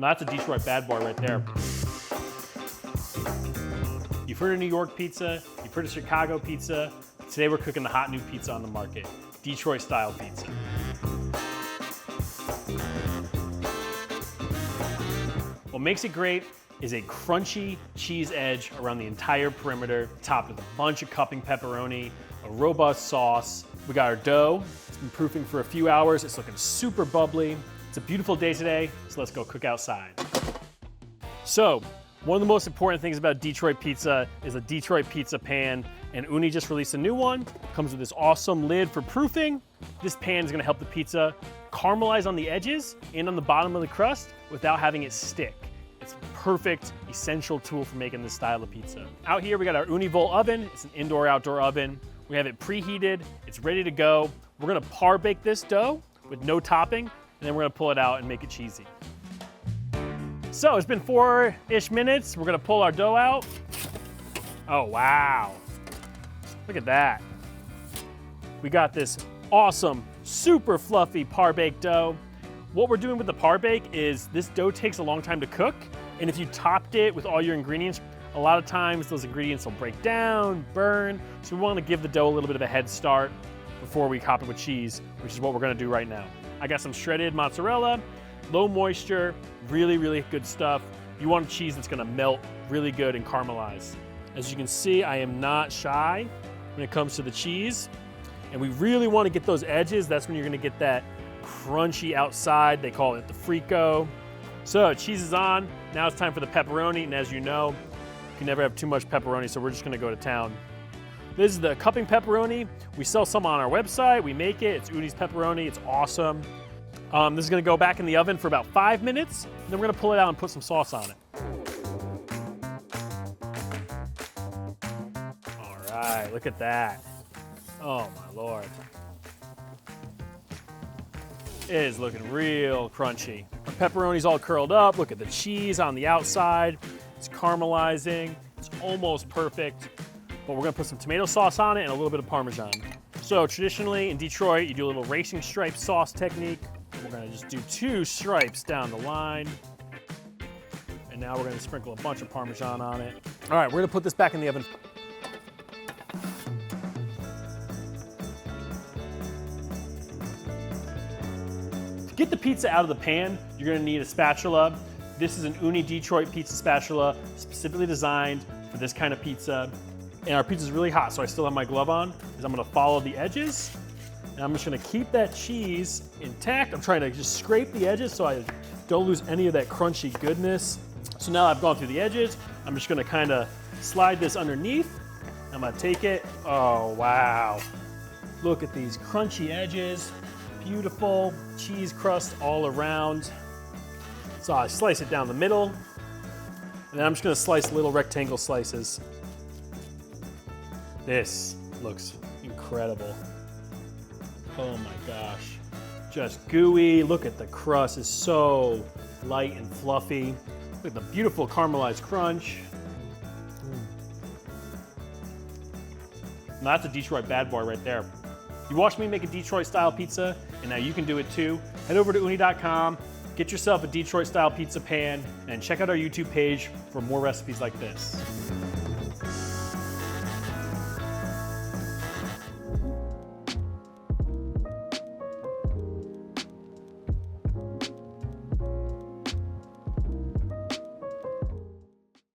Now that's a Detroit bad boy right there. You've heard of New York pizza, you've heard of Chicago pizza. Today we're cooking the hot new pizza on the market, Detroit-style pizza. What makes it great is a crunchy cheese edge around the entire perimeter, topped with a bunch of cupping pepperoni, a robust sauce. We got our dough. It's been proofing for a few hours. It's looking super bubbly. It's a beautiful day today, so let's go cook outside. So, one of the most important things about Detroit pizza is a Detroit Pizza Pan, and Ooni just released a new one. Comes with this awesome lid for proofing. This pan is gonna help the pizza caramelize on the edges and on the bottom of the crust without having it stick. It's a perfect, essential tool for making this style of pizza. Out here, we got our Ooni Volt oven. It's an indoor-outdoor oven. We have it preheated, it's ready to go. We're gonna par bake this dough with no topping, and then we're gonna pull it out and make it cheesy. So it's been 4-ish minutes. We're gonna pull our dough out. Oh, wow. Look at that. We got this awesome, super fluffy par baked dough. What we're doing with the par bake is this dough takes a long time to cook, and if you topped it with all your ingredients, a lot of times those ingredients will break down, burn, so we want to give the dough a little bit of a head start before we top it with cheese, which is what we're gonna do right now. I got some shredded mozzarella, low moisture, really, really good stuff. You want a cheese that's gonna melt really good and caramelize. As you can see, I am not shy when it comes to the cheese, and we really wanna get those edges. That's when you're gonna get that crunchy outside. They call it the frico. So cheese is on. Now it's time for the pepperoni, and as you know, you can never have too much pepperoni, so we're just gonna go to town. This is the cupping pepperoni. We sell some on our website. We make it. It's Ooni's pepperoni. It's awesome. This is gonna go back in the oven for about 5 minutes. Then we're gonna pull it out and put some sauce on it. All right, look at that. Oh my Lord. It is looking real crunchy. Our pepperoni's all curled up. Look at the cheese on the outside. It's caramelizing. It's almost perfect. But we're gonna put some tomato sauce on it and a little bit of Parmesan. So traditionally in Detroit, you do a little racing stripe sauce technique. We're gonna just do 2 stripes down the line. And now we're gonna sprinkle a bunch of Parmesan on it. All right, we're gonna put this back in the oven. To get the pizza out of the pan, you're gonna need a spatula. This is an Ooni Detroit pizza spatula, specifically designed for this kind of pizza. And our pizza's really hot, so I still have my glove on, because I'm gonna follow the edges. And I'm just gonna keep that cheese intact. I'm trying to just scrape the edges so I don't lose any of that crunchy goodness. So now I've gone through the edges, I'm just gonna kinda slide this underneath. I'm gonna take it, oh wow. Look at these crunchy edges, beautiful cheese crust all around. So I slice it down the middle, and then I'm just gonna slice little rectangle slices. This looks incredible. Oh my gosh. Just gooey. Look at the crust, it's so light and fluffy. Look at the beautiful caramelized crunch. Now that's a Detroit bad boy right there. You watched me make a Detroit-style pizza, and now you can do it too. Head over to Ooni.com, get yourself a Detroit-style pizza pan, and check out our YouTube page for more recipes like this.